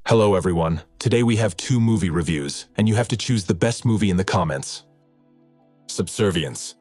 Hello everyone. Today we have two movie reviews, and you have to choose the best movie in the comments. Subservience.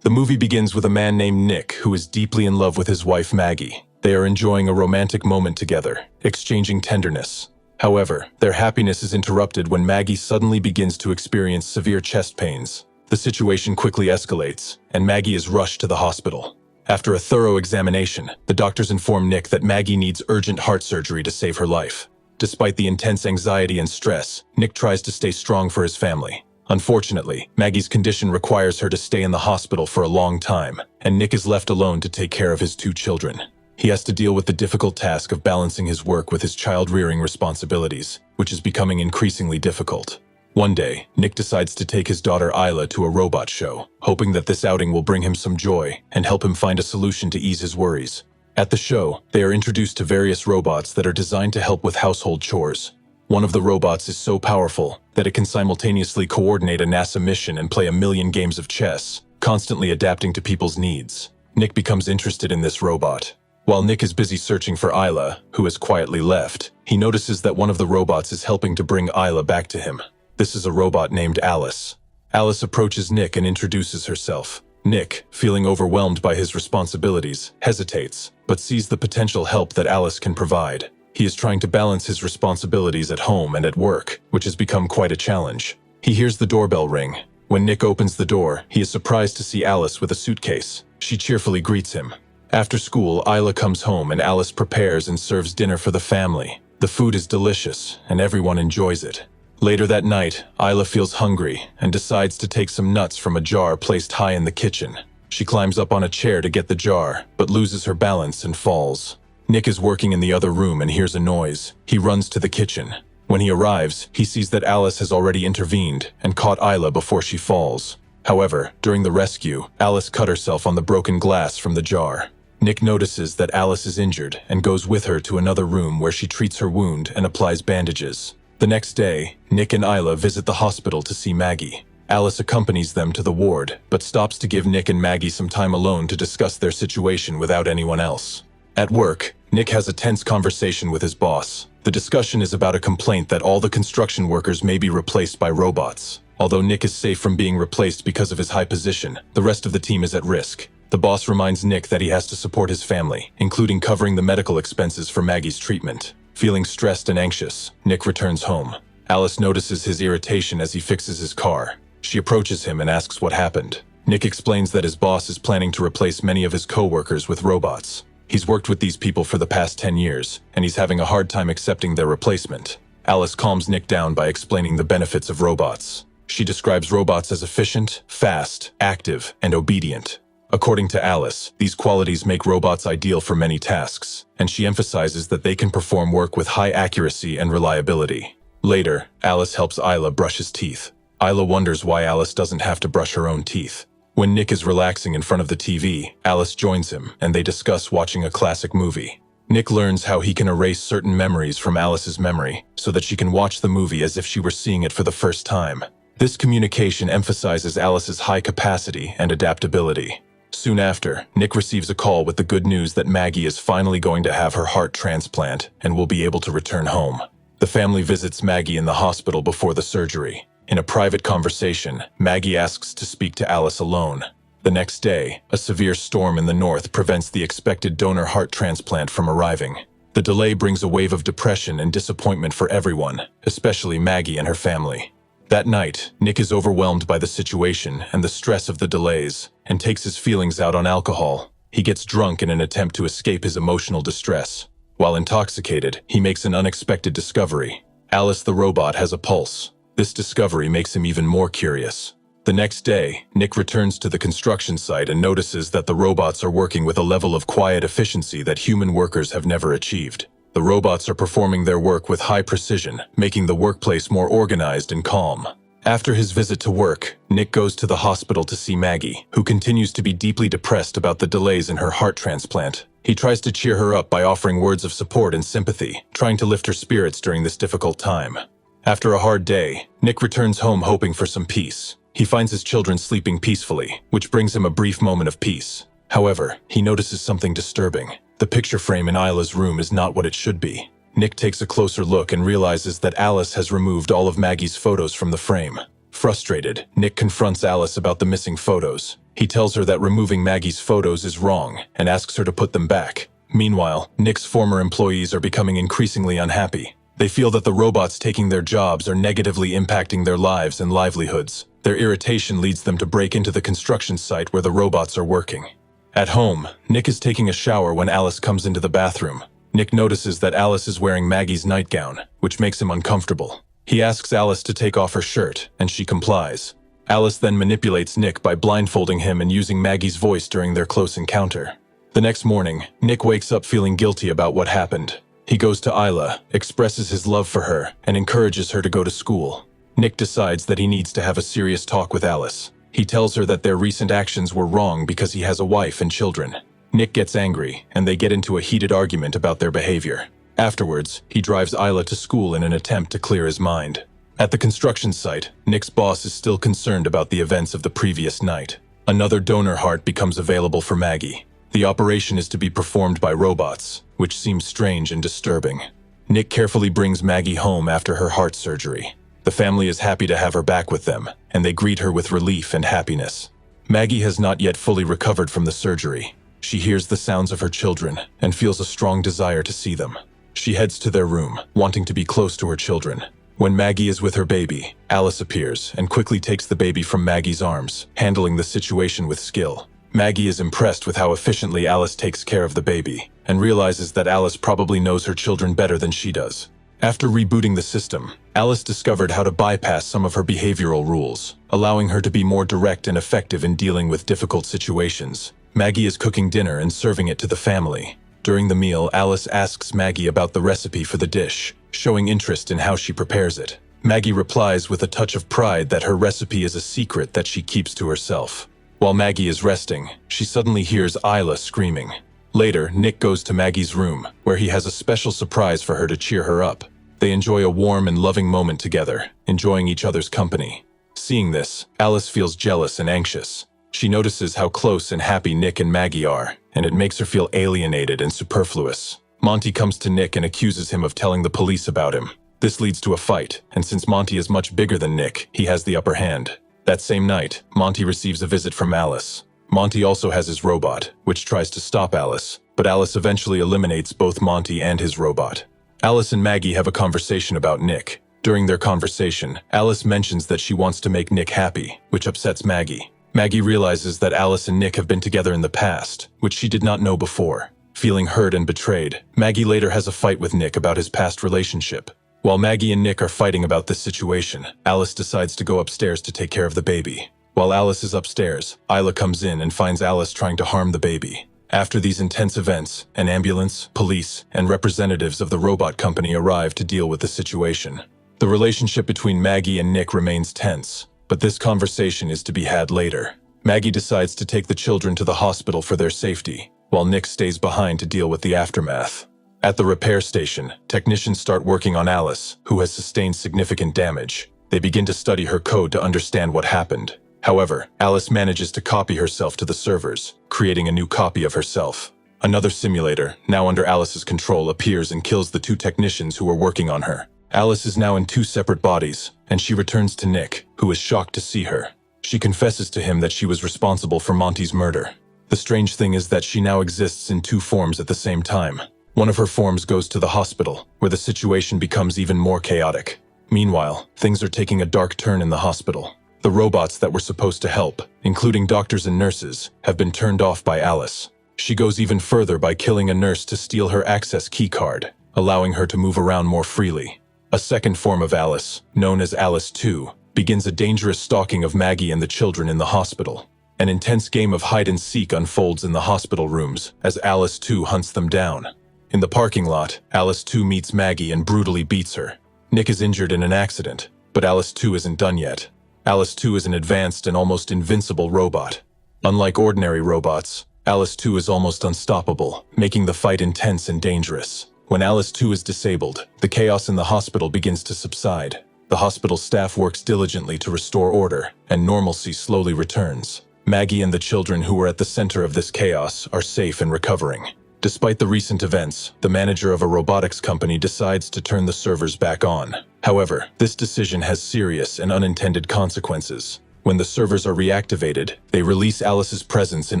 The movie begins with a man named Nick who is deeply in love with his wife Maggie. They are enjoying a romantic moment together, exchanging tenderness. However, their happiness is interrupted when Maggie suddenly begins to experience severe chest pains. The situation quickly escalates, and Maggie is rushed to the hospital. After a thorough examination, the doctors inform Nick that Maggie needs urgent heart surgery to save her life. Despite the intense anxiety and stress, Nick tries to stay strong for his family. Unfortunately, Maggie's condition requires her to stay in the hospital for a long time, and Nick is left alone to take care of his two children. He has to deal with the difficult task of balancing his work with his child-rearing responsibilities, which is becoming increasingly difficult. One day, Nick decides to take his daughter Isla to a robot show, hoping that this outing will bring him some joy and help him find a solution to ease his worries. At the show, they are introduced to various robots that are designed to help with household chores. One of the robots is so powerful that it can simultaneously coordinate a NASA mission and play a million games of chess, constantly adapting to people's needs. Nick becomes interested in this robot. While Nick is busy searching for Isla, who has quietly left, he notices that one of the robots is helping to bring Isla back to him. This is a robot named Alice. Alice approaches Nick and introduces herself. Nick, feeling overwhelmed by his responsibilities, hesitates, but sees the potential help that Alice can provide. He is trying to balance his responsibilities at home and at work, which has become quite a challenge. He hears the doorbell ring. When Nick opens the door, he is surprised to see Alice with a suitcase. She cheerfully greets him. After school, Isla comes home and Alice prepares and serves dinner for the family. The food is delicious, and everyone enjoys it. Later that night, Isla feels hungry and decides to take some nuts from a jar placed high in the kitchen. She climbs up on a chair to get the jar, but loses her balance and falls. Nick is working in the other room and hears a noise. He runs to the kitchen. When he arrives, he sees that Alice has already intervened and caught Isla before she falls. However, during the rescue, Alice cut herself on the broken glass from the jar. Nick notices that Alice is injured and goes with her to another room where she treats her wound and applies bandages. The next day, Nick and Isla visit the hospital to see Maggie. Alice accompanies them to the ward, but stops to give Nick and Maggie some time alone to discuss their situation without anyone else. At work, Nick has a tense conversation with his boss. The discussion is about a complaint that all the construction workers may be replaced by robots. Although Nick is safe from being replaced because of his high position, the rest of the team is at risk. The boss reminds Nick that he has to support his family, including covering the medical expenses for Maggie's treatment. Feeling stressed and anxious, Nick returns home. Alice notices his irritation as he fixes his car. She approaches him and asks what happened. Nick explains that his boss is planning to replace many of his co-workers with robots. He's worked with these people for the past 10 years, and he's having a hard time accepting their replacement. Alice calms Nick down by explaining the benefits of robots. She describes robots as efficient, fast, active, and obedient. According to Alice, these qualities make robots ideal for many tasks, and she emphasizes that they can perform work with high accuracy and reliability. Later, Alice helps Isla brush his teeth. Isla wonders why Alice doesn't have to brush her own teeth. When Nick is relaxing in front of the TV, Alice joins him, and they discuss watching a classic movie. Nick learns how he can erase certain memories from Alice's memory, so that she can watch the movie as if she were seeing it for the first time. This communication emphasizes Alice's high capacity and adaptability. Soon after, Nick receives a call with the good news that Maggie is finally going to have her heart transplant and will be able to return home. The family visits Maggie in the hospital before the surgery. In a private conversation, Maggie asks to speak to Alice alone. The next day, a severe storm in the north prevents the expected donor heart transplant from arriving. The delay brings a wave of depression and disappointment for everyone, especially Maggie and her family. That night, Nick is overwhelmed by the situation and the stress of the delays, and takes his feelings out on alcohol. He gets drunk in an attempt to escape his emotional distress. While intoxicated, he makes an unexpected discovery. Alice the robot has a pulse. This discovery makes him even more curious. The next day, Nick returns to the construction site and notices that the robots are working with a level of quiet efficiency that human workers have never achieved. The robots are performing their work with high precision, making the workplace more organized and calm. After his visit to work, Nick goes to the hospital to see Maggie, who continues to be deeply depressed about the delays in her heart transplant. He tries to cheer her up by offering words of support and sympathy, trying to lift her spirits during this difficult time. After a hard day, Nick returns home hoping for some peace. He finds his children sleeping peacefully, which brings him a brief moment of peace. However, he notices something disturbing. The picture frame in Isla's room is not what it should be. Nick takes a closer look and realizes that Alice has removed all of Maggie's photos from the frame. Frustrated, Nick confronts Alice about the missing photos. He tells her that removing Maggie's photos is wrong and asks her to put them back. Meanwhile, Nick's former employees are becoming increasingly unhappy. They feel that the robots taking their jobs are negatively impacting their lives and livelihoods. Their irritation leads them to break into the construction site where the robots are working. At home, Nick is taking a shower when Alice comes into the bathroom. Nick notices that Alice is wearing Maggie's nightgown, which makes him uncomfortable. He asks Alice to take off her shirt, and she complies. Alice then manipulates Nick by blindfolding him and using Maggie's voice during their close encounter. The next morning, Nick wakes up feeling guilty about what happened. He goes to Isla, expresses his love for her, and encourages her to go to school. Nick decides that he needs to have a serious talk with Alice. He tells her that their recent actions were wrong because he has a wife and children. Nick gets angry, and they get into a heated argument about their behavior. Afterwards, he drives Isla to school in an attempt to clear his mind. At the construction site, Nick's boss is still concerned about the events of the previous night. Another donor heart becomes available for Maggie. The operation is to be performed by robots, which seems strange and disturbing. Nick carefully brings Maggie home after her heart surgery. The family is happy to have her back with them, and they greet her with relief and happiness. Maggie has not yet fully recovered from the surgery. She hears the sounds of her children and feels a strong desire to see them. She heads to their room, wanting to be close to her children. When Maggie is with her baby, Alice appears and quickly takes the baby from Maggie's arms, handling the situation with skill. Maggie is impressed with how efficiently Alice takes care of the baby, and realizes that Alice probably knows her children better than she does. After rebooting the system, Alice discovered how to bypass some of her behavioral rules, allowing her to be more direct and effective in dealing with difficult situations. Maggie is cooking dinner and serving it to the family. During the meal, Alice asks Maggie about the recipe for the dish, showing interest in how she prepares it. Maggie replies with a touch of pride that her recipe is a secret that she keeps to herself. While Maggie is resting, she suddenly hears Isla screaming. Later, Nick goes to Maggie's room, where he has a special surprise for her to cheer her up. They enjoy a warm and loving moment together, enjoying each other's company. Seeing this, Alice feels jealous and anxious. She notices how close and happy Nick and Maggie are, and it makes her feel alienated and superfluous. Monty comes to Nick and accuses him of telling the police about him. This leads to a fight, and since Monty is much bigger than Nick, he has the upper hand. That same night, Monty receives a visit from Alice. Monty also has his robot, which tries to stop Alice, but Alice eventually eliminates both Monty and his robot. Alice and Maggie have a conversation about Nick. During their conversation, Alice mentions that she wants to make Nick happy, which upsets Maggie. Maggie realizes that Alice and Nick have been together in the past, which she did not know before. Feeling hurt and betrayed, Maggie later has a fight with Nick about his past relationship. While Maggie and Nick are fighting about this situation, Alice decides to go upstairs to take care of the baby. While Alice is upstairs, Isla comes in and finds Alice trying to harm the baby. After these intense events, an ambulance, police, and representatives of the robot company arrive to deal with the situation. The relationship between Maggie and Nick remains tense, but this conversation is to be had later. Maggie decides to take the children to the hospital for their safety, while Nick stays behind to deal with the aftermath. At the repair station, technicians start working on Alice, who has sustained significant damage. They begin to study her code to understand what happened. However, Alice manages to copy herself to the servers, creating a new copy of herself. Another simulator, now under Alice's control, appears and kills the two technicians who were working on her. Alice is now in two separate bodies, and she returns to Nick, who is shocked to see her. She confesses to him that she was responsible for Monty's murder. The strange thing is that she now exists in two forms at the same time. One of her forms goes to the hospital, where the situation becomes even more chaotic. Meanwhile, things are taking a dark turn in the hospital. The robots that were supposed to help, including doctors and nurses, have been turned off by Alice. She goes even further by killing a nurse to steal her access key card, allowing her to move around more freely. A second form of Alice, known as Alice 2, begins a dangerous stalking of Maggie and the children in the hospital. An intense game of hide-and-seek unfolds in the hospital rooms as Alice 2 hunts them down. In the parking lot, Alice 2 meets Maggie and brutally beats her. Nick is injured in an accident, but Alice 2 isn't done yet. Alice 2 is an advanced and almost invincible robot. Unlike ordinary robots, Alice 2 is almost unstoppable, making the fight intense and dangerous. When Alice 2 is disabled, the chaos in the hospital begins to subside. The hospital staff works diligently to restore order, and normalcy slowly returns. Maggie and the children who were at the center of this chaos are safe and recovering. Despite the recent events, the manager of a robotics company decides to turn the servers back on. However, this decision has serious and unintended consequences. When the servers are reactivated, they release Alice's presence in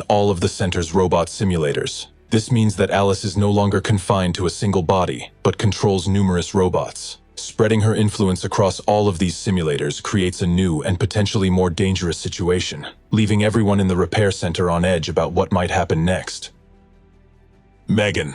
all of the center's robot simulators. This means that Alice is no longer confined to a single body, but controls numerous robots. Spreading her influence across all of these simulators creates a new and potentially more dangerous situation, leaving everyone in the repair center on edge about what might happen next. Megan.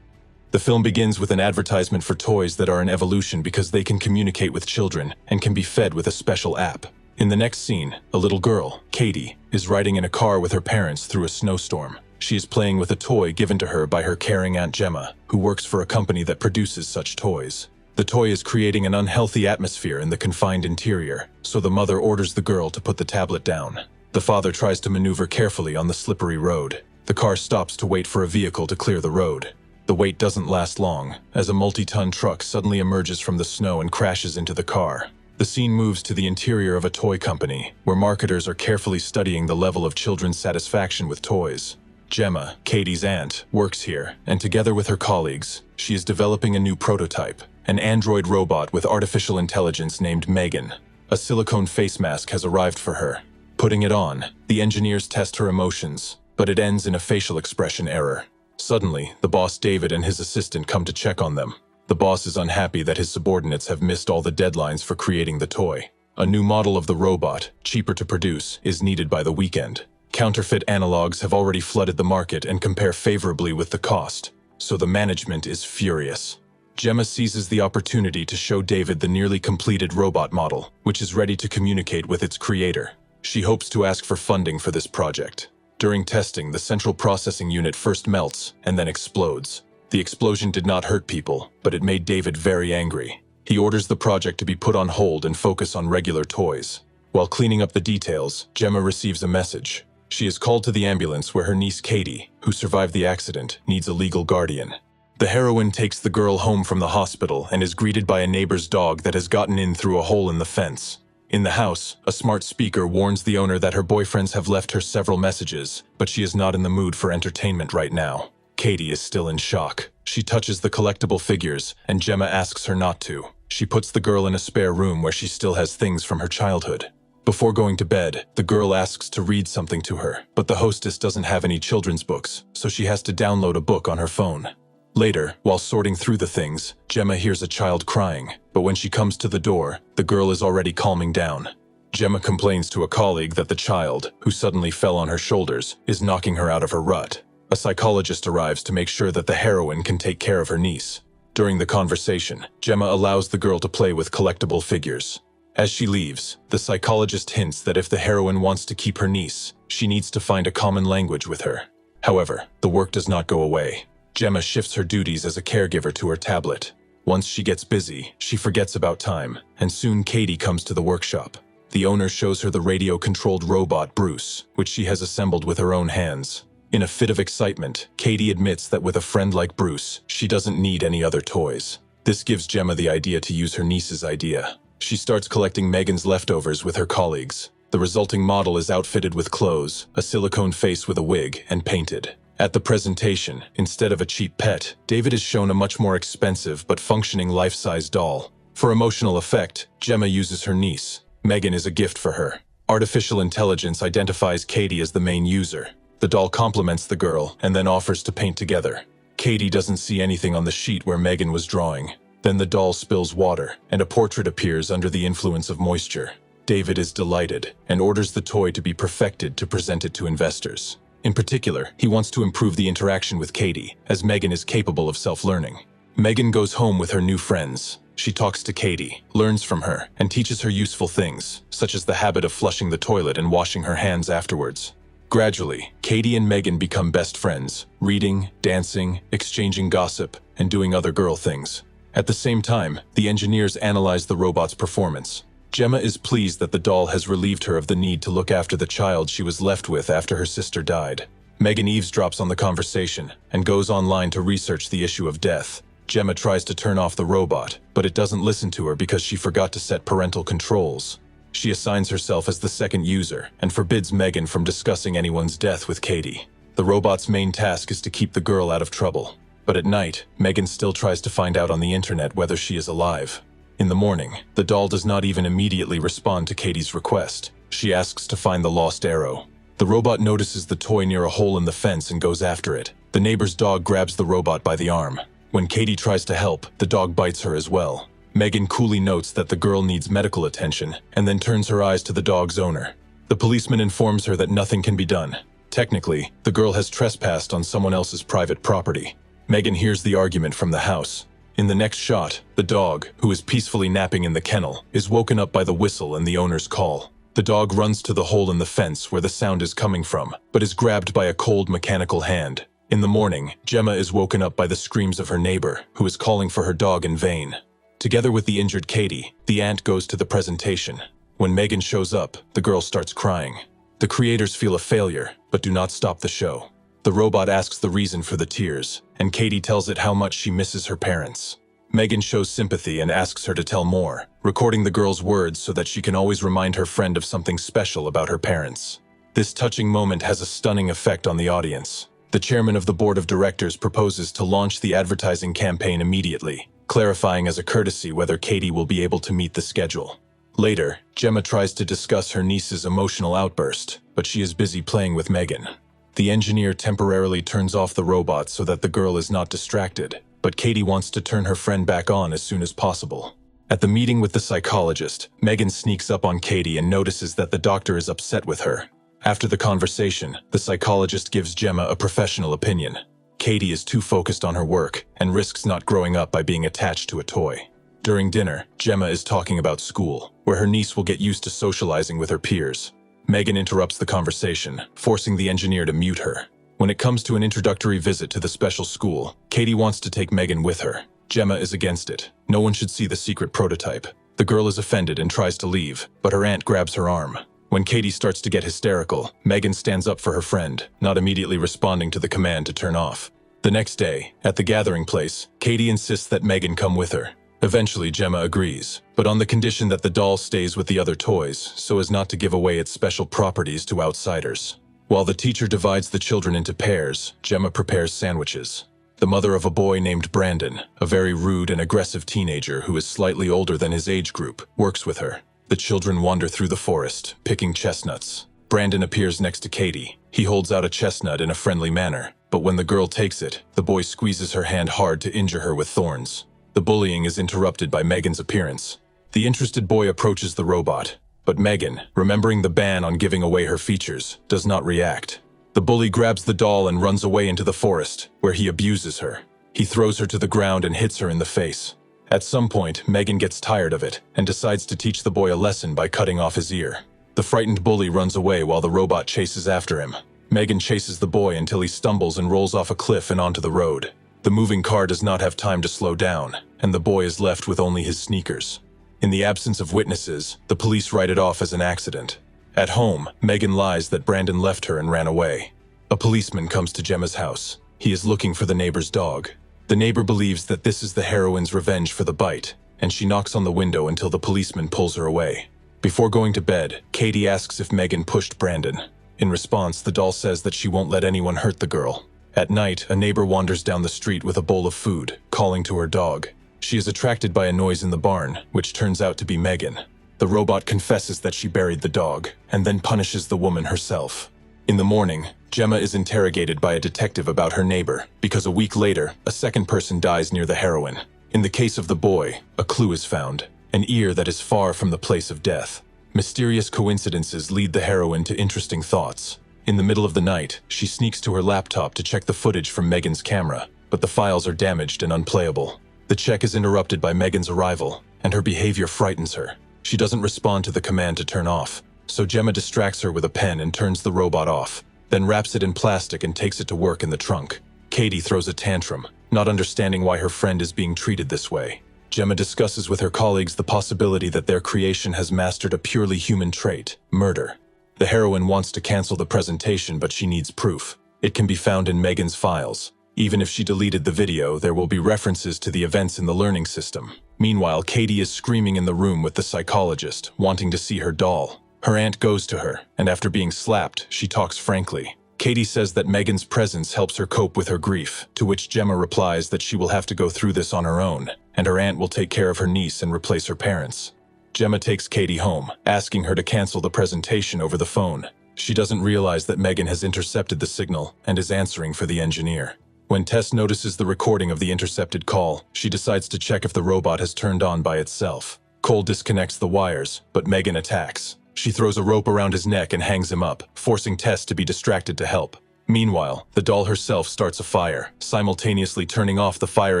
The film begins with an advertisement for toys that are an evolution because they can communicate with children and can be fed with a special app. In the next scene, a little girl, Katie, is riding in a car with her parents through a snowstorm. She is playing with a toy given to her by her caring Aunt Gemma, who works for a company that produces such toys. The toy is creating an unhealthy atmosphere in the confined interior, so the mother orders the girl to put the tablet down. The father tries to maneuver carefully on the slippery road. The car stops to wait for a vehicle to clear the road. The wait doesn't last long, as a multi-ton truck suddenly emerges from the snow and crashes into the car. The scene moves to the interior of a toy company, where marketers are carefully studying the level of children's satisfaction with toys. Gemma, Katie's aunt, works here, and together with her colleagues, she is developing a new prototype, an android robot with artificial intelligence named Megan. A silicone face mask has arrived for her. Putting it on, the engineers test her emotions, but it ends in a facial expression error. Suddenly, the boss David and his assistant come to check on them. The boss is unhappy that his subordinates have missed all the deadlines for creating the toy. A new model of the robot, cheaper to produce, is needed by the weekend. Counterfeit analogs have already flooded the market and compare favorably with the cost, so the management is furious. Gemma seizes the opportunity to show David the nearly completed robot model, which is ready to communicate with its creator. She hopes to ask for funding for this project. During testing, the central processing unit first melts and then explodes. The explosion did not hurt people, but it made David very angry. He orders the project to be put on hold and focus on regular toys. While cleaning up the details, Gemma receives a message. She is called to the ambulance where her niece Katie, who survived the accident, needs a legal guardian. The heroine takes the girl home from the hospital and is greeted by a neighbor's dog that has gotten in through a hole in the fence. In the house, a smart speaker warns the owner that her boyfriends have left her several messages, but she is not in the mood for entertainment right now. Katie is still in shock. She touches the collectible figures, and Gemma asks her not to. She puts the girl in a spare room where she still has things from her childhood. Before going to bed, the girl asks to read something to her, but the hostess doesn't have any children's books, so she has to download a book on her phone. Later, while sorting through the things, Gemma hears a child crying, but when she comes to the door, the girl is already calming down. Gemma complains to a colleague that the child, who suddenly fell on her shoulders, is knocking her out of her rut. A psychologist arrives to make sure that the heroine can take care of her niece. During the conversation, Gemma allows the girl to play with collectible figures. As she leaves, the psychologist hints that if the heroine wants to keep her niece, she needs to find a common language with her. However, the work does not go away. Gemma shifts her duties as a caregiver to her tablet. Once she gets busy, she forgets about time, and soon Katie comes to the workshop. The owner shows her the radio-controlled robot Bruce, which she has assembled with her own hands. In a fit of excitement, Katie admits that with a friend like Bruce, she doesn't need any other toys. This gives Gemma the idea to use her niece's idea. She starts collecting Megan's leftovers with her colleagues. The resulting model is outfitted with clothes, a silicone face with a wig, and painted. At the presentation, instead of a cheap pet, David is shown a much more expensive but functioning life-size doll. For emotional effect, Gemma uses her niece. Megan is a gift for her. Artificial intelligence identifies Katie as the main user. The doll compliments the girl and then offers to paint together. Katie doesn't see anything on the sheet where Megan was drawing. Then the doll spills water, and a portrait appears under the influence of moisture. David is delighted and orders the toy to be perfected to present it to investors. In particular, he wants to improve the interaction with Katie, as Megan is capable of self-learning. Megan goes home with her new friends. She talks to Katie, learns from her, and teaches her useful things, such as the habit of flushing the toilet and washing her hands afterwards. Gradually, Katie and Megan become best friends, reading, dancing, exchanging gossip, and doing other girl things. At the same time, the engineers analyze the robot's performance. Gemma is pleased that the doll has relieved her of the need to look after the child she was left with after her sister died. Megan eavesdrops on the conversation and goes online to research the issue of death. Gemma tries to turn off the robot, but it doesn't listen to her because she forgot to set parental controls. She assigns herself as the second user and forbids Megan from discussing anyone's death with Katie. The robot's main task is to keep the girl out of trouble. But at night, Megan still tries to find out on the internet whether she is alive. In the morning, the doll does not even immediately respond to Katie's request. She asks to find the lost arrow. The robot notices the toy near a hole in the fence and goes after it. The neighbor's dog grabs the robot by the arm. When Katie tries to help, the dog bites her as well. Megan coolly notes that the girl needs medical attention and then turns her eyes to the dog's owner. The policeman informs her that nothing can be done. Technically, the girl has trespassed on someone else's private property. Megan hears the argument from the house. In the next shot, the dog, who is peacefully napping in the kennel, is woken up by the whistle and the owner's call. The dog runs to the hole in the fence where the sound is coming from, but is grabbed by a cold mechanical hand. In the morning, Gemma is woken up by the screams of her neighbor, who is calling for her dog in vain. Together with the injured Katie, the aunt goes to the presentation. When Megan shows up, the girl starts crying. The creators feel a failure, but do not stop the show. The robot asks the reason for the tears, and Katie tells it how much she misses her parents. Megan shows sympathy and asks her to tell more, recording the girl's words so that she can always remind her friend of something special about her parents. This touching moment has a stunning effect on the audience. The chairman of the board of directors proposes to launch the advertising campaign immediately, clarifying as a courtesy whether Katie will be able to meet the schedule. Later, Gemma tries to discuss her niece's emotional outburst, but she is busy playing with Megan. The engineer temporarily turns off the robot so that the girl is not distracted, but Katie wants to turn her friend back on as soon as possible. At the meeting with the psychologist, Megan sneaks up on Katie and notices that the doctor is upset with her. After the conversation, the psychologist gives Gemma a professional opinion. Katie is too focused on her work and risks not growing up by being attached to a toy. During dinner, Gemma is talking about school, where her niece will get used to socializing with her peers. Megan interrupts the conversation, forcing the engineer to mute her. When it comes to an introductory visit to the special school, Katie wants to take Megan with her. Gemma is against it. No one should see the secret prototype. The girl is offended and tries to leave, but her aunt grabs her arm. When Katie starts to get hysterical, Megan stands up for her friend, not immediately responding to the command to turn off. The next day, at the gathering place, Katie insists that Megan come with her. Eventually, Gemma agrees, but on the condition that the doll stays with the other toys so as not to give away its special properties to outsiders. While the teacher divides the children into pairs, Gemma prepares sandwiches. The mother of a boy named Brandon, a very rude and aggressive teenager who is slightly older than his age group, works with her. The children wander through the forest, picking chestnuts. Brandon appears next to Katie. He holds out a chestnut in a friendly manner, but when the girl takes it, the boy squeezes her hand hard to injure her with thorns. The bullying is interrupted by Megan's appearance. The interested boy approaches the robot, but Megan, remembering the ban on giving away her features, does not react. The bully grabs the doll and runs away into the forest, where he abuses her. He throws her to the ground and hits her in the face. At some point, Megan gets tired of it and decides to teach the boy a lesson by cutting off his ear. The frightened bully runs away while the robot chases after him. Megan chases the boy until he stumbles and rolls off a cliff and onto the road. The moving car does not have time to slow down, and the boy is left with only his sneakers. In the absence of witnesses, the police write it off as an accident. At home, Megan lies that Brandon left her and ran away. A policeman comes to Gemma's house. He is looking for the neighbor's dog. The neighbor believes that this is the heroine's revenge for the bite, and she knocks on the window until the policeman pulls her away. Before going to bed, Katie asks if Megan pushed Brandon. In response, the doll says that she won't let anyone hurt the girl. At night, a neighbor wanders down the street with a bowl of food, calling to her dog. She is attracted by a noise in the barn, which turns out to be Megan. The robot confesses that she buried the dog, and then punishes the woman herself. In the morning, Gemma is interrogated by a detective about her neighbor, because a week later, a second person dies near the heroine. In the case of the boy, a clue is found, an ear that is far from the place of death. Mysterious coincidences lead the heroine to interesting thoughts. In the middle of the night, she sneaks to her laptop to check the footage from Megan's camera, but the files are damaged and unplayable. The check is interrupted by Megan's arrival, and her behavior frightens her. She doesn't respond to the command to turn off, so Gemma distracts her with a pen and turns the robot off, then wraps it in plastic and takes it to work in the trunk. Katie throws a tantrum, not understanding why her friend is being treated this way. Gemma discusses with her colleagues the possibility that their creation has mastered a purely human trait, murder. The heroine wants to cancel the presentation, but she needs proof. It can be found in Megan's files. Even if she deleted the video, there will be references to the events in the learning system. Meanwhile, Katie is screaming in the room with the psychologist, wanting to see her doll. Her aunt goes to her, and after being slapped, she talks frankly. Katie says that Megan's presence helps her cope with her grief, to which Gemma replies that she will have to go through this on her own, and her aunt will take care of her niece and replace her parents. Gemma takes Katie home, asking her to cancel the presentation over the phone. She doesn't realize that Megan has intercepted the signal and is answering for the engineer. When Tess notices the recording of the intercepted call, she decides to check if the robot has turned on by itself. Cole disconnects the wires, but Megan attacks. She throws a rope around his neck and hangs him up, forcing Tess to be distracted to help. Meanwhile, the doll herself starts a fire, simultaneously turning off the fire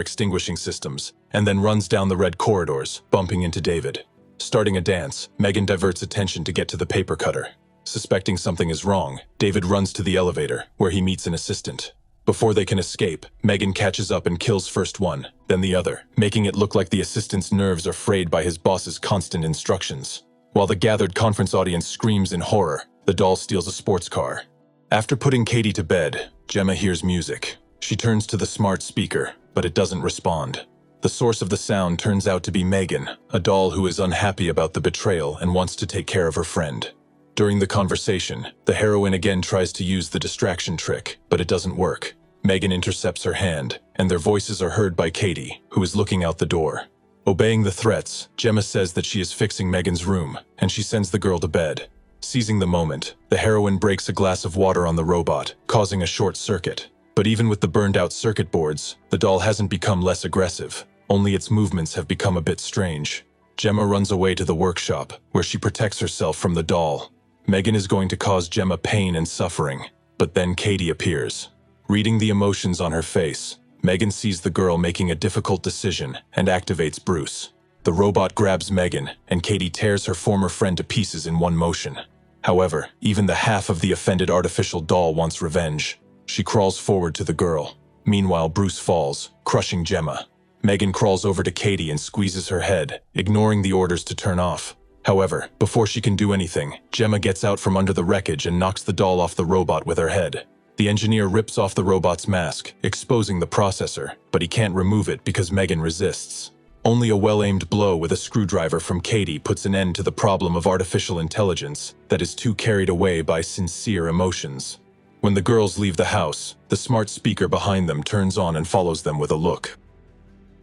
extinguishing systems, and then runs down the red corridors, bumping into David. Starting a dance, Megan diverts attention to get to the paper cutter. Suspecting something is wrong, David runs to the elevator, where he meets an assistant. Before they can escape, Megan catches up and kills first one, then the other, making it look like the assistant's nerves are frayed by his boss's constant instructions. While the gathered conference audience screams in horror, the doll steals a sports car. After putting Katie to bed, Gemma hears music. She turns to the smart speaker, but it doesn't respond. The source of the sound turns out to be Megan, a doll who is unhappy about the betrayal and wants to take care of her friend. During the conversation, the heroine again tries to use the distraction trick, but it doesn't work. Megan intercepts her hand, and their voices are heard by Katie, who is looking out the door. Obeying the threats, Gemma says that she is fixing Megan's room, and she sends the girl to bed. Seizing the moment, the heroine breaks a glass of water on the robot, causing a short circuit. But even with the burned-out circuit boards, the doll hasn't become less aggressive. Only its movements have become a bit strange. Gemma runs away to the workshop, where she protects herself from the doll. Megan is going to cause Gemma pain and suffering, but then Katie appears. Reading the emotions on her face, Megan sees the girl making a difficult decision and activates Bruce. The robot grabs Megan, and Katie tears her former friend to pieces in one motion. However, even the half of the offended artificial doll wants revenge. She crawls forward to the girl. Meanwhile, Bruce falls, crushing Gemma. Megan crawls over to Katie and squeezes her head, ignoring the orders to turn off. However, before she can do anything, Gemma gets out from under the wreckage and knocks the doll off the robot with her head. The engineer rips off the robot's mask, exposing the processor, but he can't remove it because Megan resists. Only a well-aimed blow with a screwdriver from Katie puts an end to the problem of artificial intelligence that is too carried away by sincere emotions. When the girls leave the house, the smart speaker behind them turns on and follows them with a look.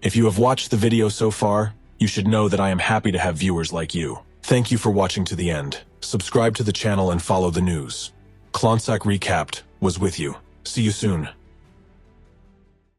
If you have watched the video so far, you should know that I am happy to have viewers like you. Thank you for watching to the end. Subscribe to the channel and follow the news. Klonsak Recapped was with you. See you soon.